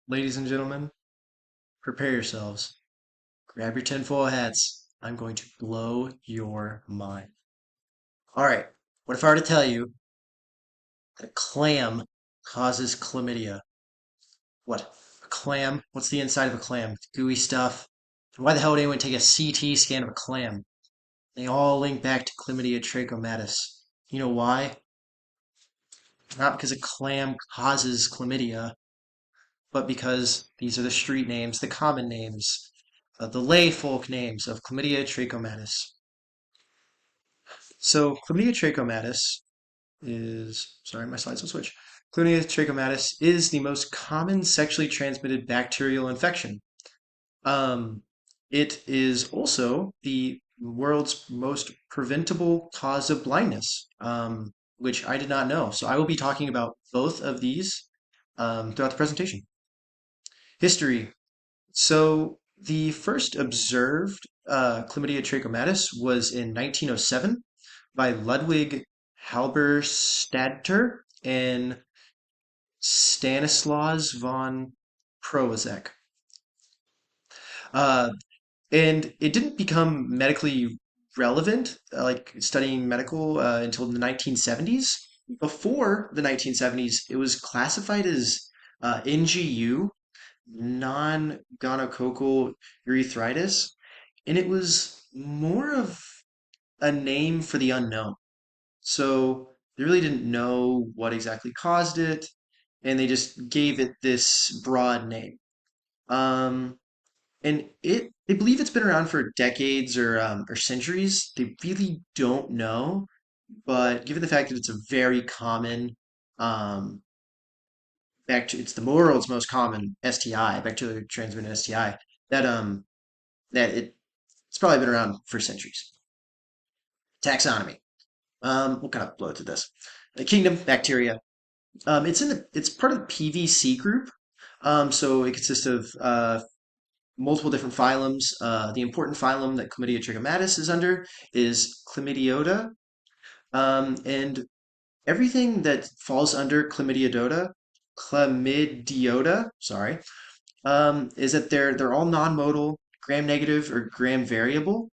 Ladies and gentlemen, prepare yourselves. Grab your tinfoil hats. I'm going to blow your mind. All right, what if I were to tell you that a clam causes chlamydia? What? A clam? What's the inside of a clam? It's gooey stuff. And why the hell would anyone take a CT scan of a clam? They all link back to chlamydia trachomatis. You know why? Not because a clam causes chlamydia, but because these are the street names, the common names, the lay folk names of chlamydia trachomatis. So chlamydia trachomatis is, sorry, my slides will switch. Chlamydia trachomatis is the most common sexually transmitted bacterial infection. Um, it is also the world's most preventable cause of blindness, which I did not know. So I will be talking about both of these throughout the presentation. History. So the first observed Chlamydia trachomatis was in 1907 by Ludwig Halberstadter and Stanislaus von Prowazek. Uh, and it didn't become medically relevant, like studying medical, until the 1970s. Before the 1970s, it was classified as NGU, non-gonococcal urethritis, and it was more of a name for the unknown. So they really didn't know what exactly caused it, and they just gave it this broad name. Um, and they believe it's been around for decades or centuries. They really don't know, but given the fact that it's a very common um, it's the world's most common STI, bacterially transmitted STI, that that it's probably been around for centuries. Taxonomy. What kind of blow to this? The kingdom, bacteria. It's part of the PVC group. So it consists of multiple different phylums. The important phylum that Chlamydia trichomatis is under is Chlamydiota, and everything that falls under Chlamydiota, sorry, is that they're all non-modal, gram-negative or gram-variable,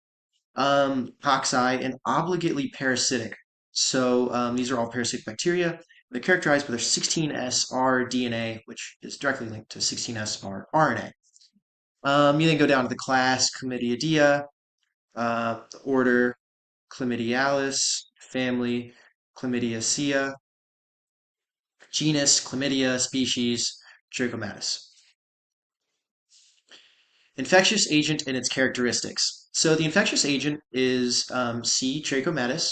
cocci, and obligately parasitic. So these are all parasitic bacteria. They're characterized by their 16S-R DNA, which is directly linked to 16S-R RNA. You then go down to the class Chlamydia, the order Chlamydialis, family Chlamydiacea, genus Chlamydia, species Trichomatis. Infectious agent and its characteristics. So the infectious agent is C. trachomatis.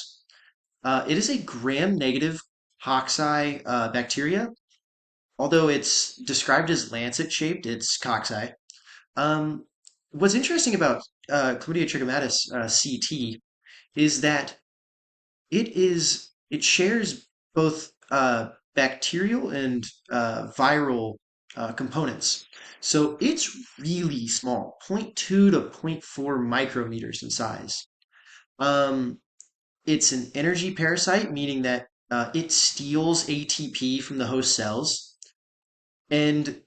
It is a gram-negative cocci bacteria. Although it's described as lancet-shaped, it's cocci. Um, what's interesting about Chlamydia trachomatis CT is that it shares both bacterial and viral components. So it's really small, zero point 0.2 to zero point 0.4 micrometers in size. Um, it's an energy parasite, meaning that it steals ATP from the host cells, and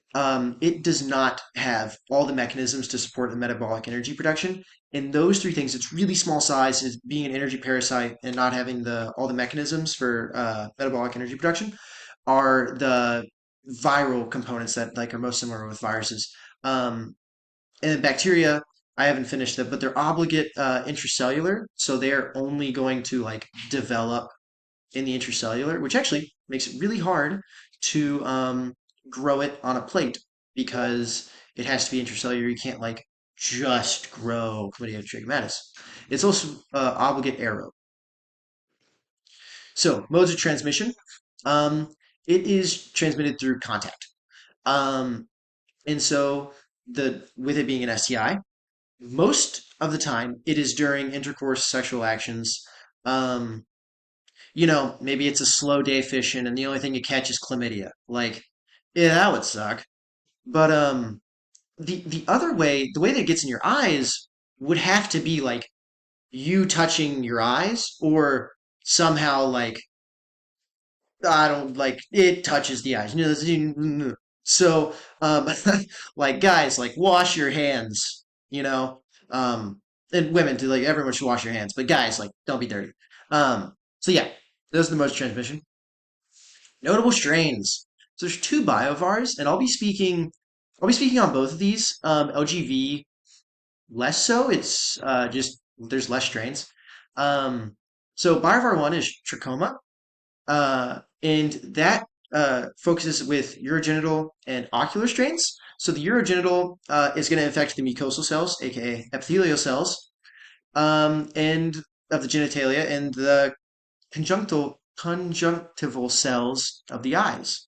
it does not have all the mechanisms to support the metabolic energy production. And those three things, it's really small size, is being an energy parasite and not having the all the mechanisms for metabolic energy production, are the viral components that like are most similar with viruses. And bacteria, I haven't finished that, but they're obligate intracellular, so they're only going to like develop in the intracellular, which actually makes it really hard to grow it on a plate because it has to be intracellular. You can't like just grow Chlamydia trachomatis. It's also obligate aerobe. So modes of transmission. Um, it is transmitted through contact. Um, and so the with it being an STI, most of the time it is during intercourse sexual actions. Um, maybe it's a slow day fishing and the only thing you catch is chlamydia. Like, yeah, that would suck. But the other way, the way that it gets in your eyes would have to be like you touching your eyes or somehow like I don't like it touches the eyes. So, like guys, like wash your hands, you know, um, and women too, like everyone should wash your hands, but guys, like don't be dirty. So yeah, those are the modes of transmission. Notable strains. So there's two biovars, and I'll be speaking on both of these. LGV less so. It's just there's less strains. Um, so biovar one is trachoma, and that focuses with urogenital and ocular strains. So the urogenital is going to infect the mucosal cells, aka epithelial cells, and of the genitalia, and the conjunctival cells of the eyes.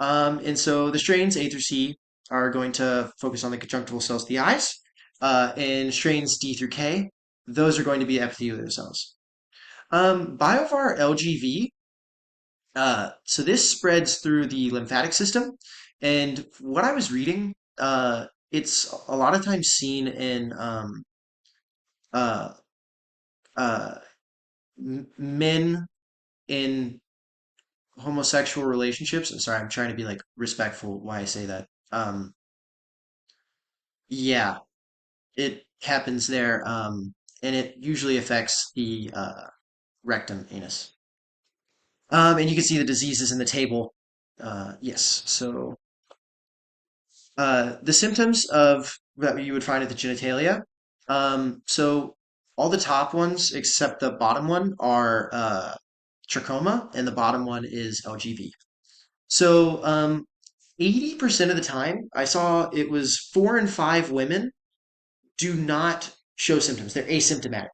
And so the strains A through C are going to focus on the conjunctival cells of the eyes, and strains D through K, those are going to be epithelial cells. Biovar LGV, so this spreads through the lymphatic system, and what I was reading, it's a lot of times seen in uh, uh, men in homosexual relationships. I'm sorry, I'm trying to be like respectful why I say that. Yeah, it happens there, and it usually affects the rectum, anus. And you can see the diseases in the table. Yes, so the symptoms of that you would find at the genitalia. So all the top ones except the bottom one are trachoma, and the bottom one is LGV. So 80% of the time, I saw it was 4 in 5 women do not show symptoms. They're asymptomatic.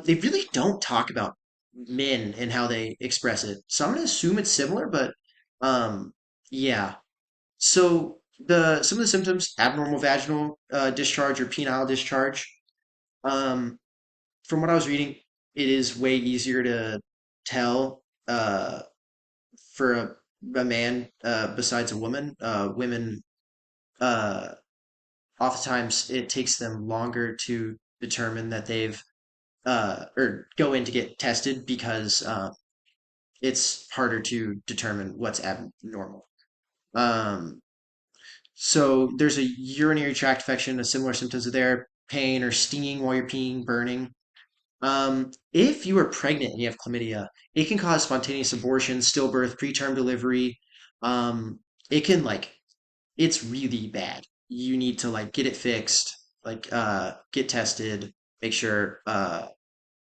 They really don't talk about men and how they express it. So I'm gonna assume it's similar, but um, yeah. So the some of the symptoms: abnormal vaginal discharge or penile discharge. Um, from what I was reading, it is way easier to tell for a man besides a woman. Women uh, oftentimes it takes them longer to determine that they've or go in to get tested because it's harder to determine what's abnormal. Um, so there's a urinary tract infection, a similar symptoms are there, pain or stinging while you're peeing, burning. If you are pregnant and you have chlamydia, it can cause spontaneous abortion, stillbirth, preterm delivery. Um, it can like it's really bad. You need to like get it fixed, like get tested, make sure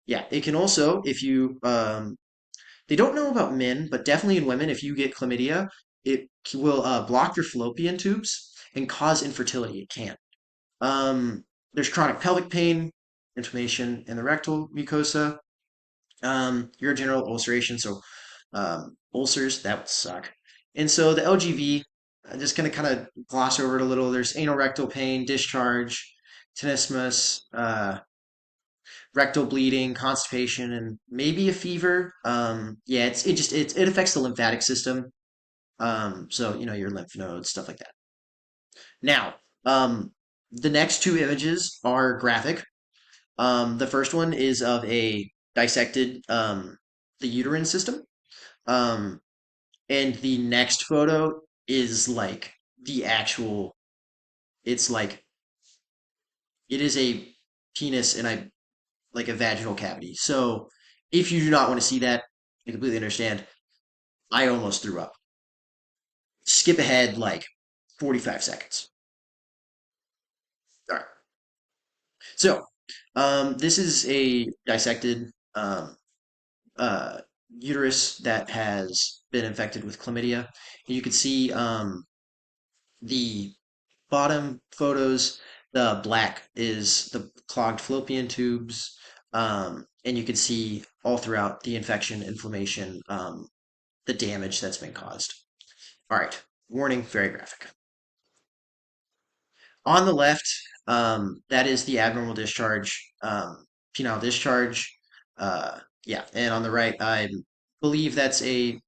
yeah, it can also if you they don't know about men, but definitely in women, if you get chlamydia, it will block your fallopian tubes and cause infertility. It can. Um, there's chronic pelvic pain, inflammation in the rectal mucosa, urogenital ulceration, so ulcers, that would suck. And so the LGV, I'm just going to kind of gloss over it a little. There's anal rectal pain, discharge, tenesmus, rectal bleeding, constipation, and maybe a fever. Yeah, it affects the lymphatic system. So you know your lymph nodes, stuff like that. Now, the next two images are graphic. The first one is of a dissected the uterine system. Um, and the next photo is like the actual. It's like it is a penis and I like a vaginal cavity. So if you do not want to see that, I completely understand. I almost threw up. Skip ahead like 45 seconds. All right. So this is a dissected um, uh, uterus that has been infected with chlamydia. You can see the bottom photos, the black is the clogged fallopian tubes, and you can see all throughout the infection, inflammation, the damage that's been caused. All right, warning, very graphic. On the left, that is the abnormal discharge, penile discharge. Yeah, and on the right, I believe that's a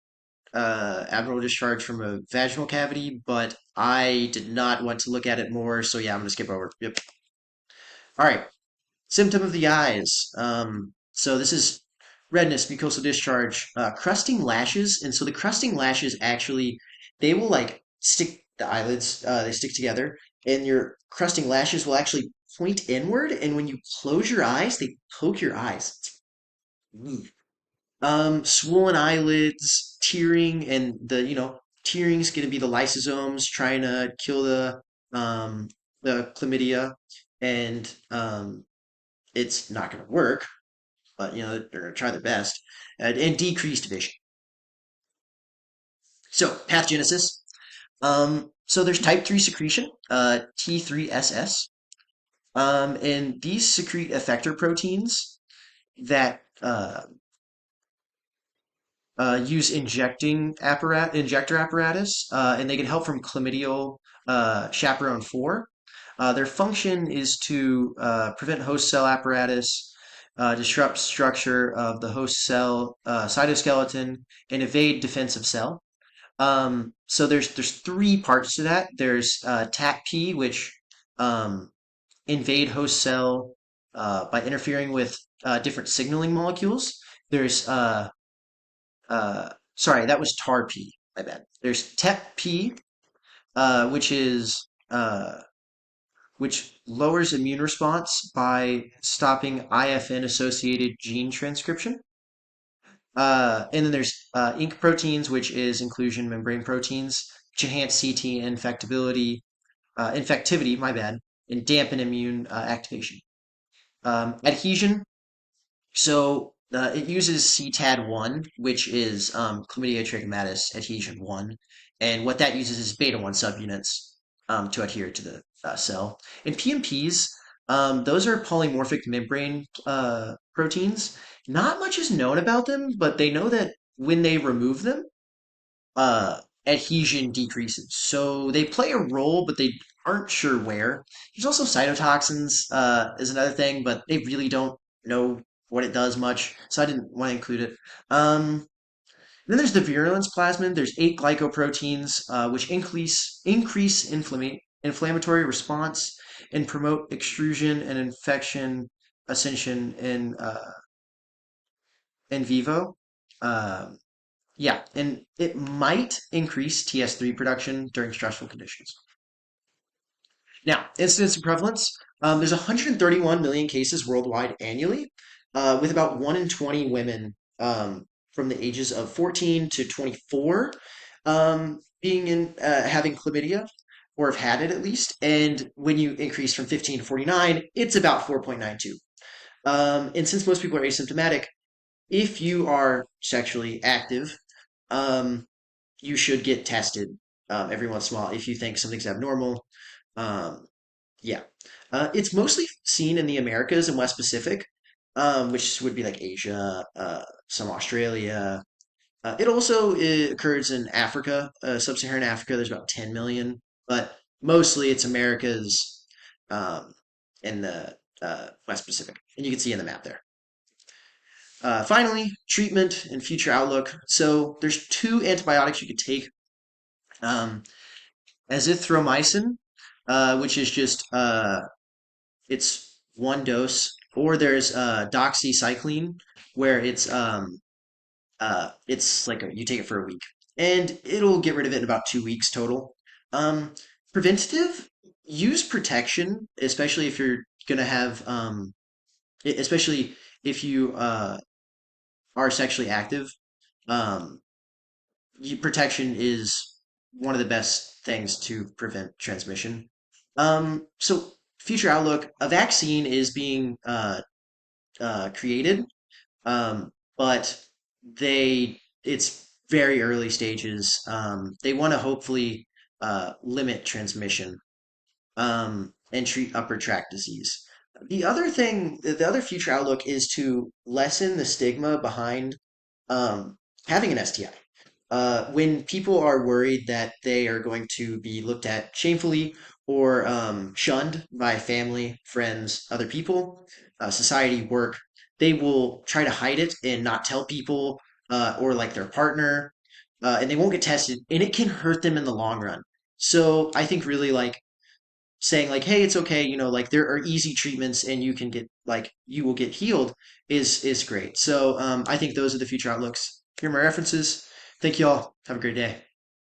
abnormal discharge from a vaginal cavity, but I did not want to look at it more, so yeah, I'm gonna skip over. Yep. All right. Symptom of the eyes. So this is redness, mucosal discharge, crusting lashes, and so the crusting lashes actually they will like stick the eyelids, they stick together, and your crusting lashes will actually point inward. And when you close your eyes, they poke your eyes. Ooh. Swollen eyelids, tearing, and tearing is going to be the lysosomes trying to kill um, the chlamydia, and it's not going to work, but they're going to try their best, and decreased vision. So pathogenesis. So there's type 3 secretion, T3SS, and these secrete effector proteins that use injector apparatus, and they can help from chlamydial chaperone 4. Their function is to prevent host cell apparatus, disrupt structure of the host cell cytoskeleton, and evade defensive cell. So there's three parts to that. There's TACP, which um, invade host cell by interfering with different signaling molecules. There's sorry, that was TARP. My bad. There's TEP-P, which is which lowers immune response by stopping IFN associated gene transcription. And then there's ink proteins, which is inclusion membrane proteins, which enhance CT infectivity, my bad, and dampen immune activation. Adhesion, so it uses CTAD1, which is Chlamydia trachomatis adhesion 1. And what that uses is beta 1 subunits to adhere to the cell. And PMPs, those are polymorphic membrane proteins. Not much is known about them, but they know that when they remove them, adhesion decreases. So they play a role, but they aren't sure where. There's also cytotoxins, is another thing, but they really don't know what it does much, so I didn't want to include it. Then there's the virulence plasmid. There's 8 glycoproteins, which increase inflammatory response and promote extrusion and infection ascension in vivo. Um, yeah, and it might increase TS3 production during stressful conditions. Now, incidence and prevalence. There's 131 million cases worldwide annually, with about 1 in 20 women from the ages of 14 to 24 being in having chlamydia or have had it at least. And when you increase from 15 to 49, it's about 4.92. And since most people are asymptomatic, if you are sexually active, um, you should get tested every once in a while if you think something's abnormal. Um, yeah. It's mostly seen in the Americas and West Pacific, which would be like Asia, some Australia. It also occurs in Africa, sub-Saharan Africa. There's about 10 million, but mostly it's Americas in the West Pacific. And you can see in the map there. Finally, treatment and future outlook. So there's two antibiotics you could take. Um, azithromycin, which is just it's one dose, or there's doxycycline, where it's like you take it for a week, and it'll get rid of it in about 2 weeks total. Um, Preventative, use protection, especially if you're gonna have especially if you are sexually active. Um, Protection is one of the best things to prevent transmission. So future outlook, a vaccine is being created, but it's very early stages. They want to hopefully limit transmission and treat upper tract disease. The other future outlook is to lessen the stigma behind having an STI. When people are worried that they are going to be looked at shamefully or shunned by family, friends, other people, society, work, they will try to hide it and not tell people or like their partner, and they won't get tested, and it can hurt them in the long run. So I think really like saying like, hey, it's okay, like there are easy treatments and you can get like you will get healed is great. So I think those are the future outlooks. Here are my references. Thank you all. Have a great day.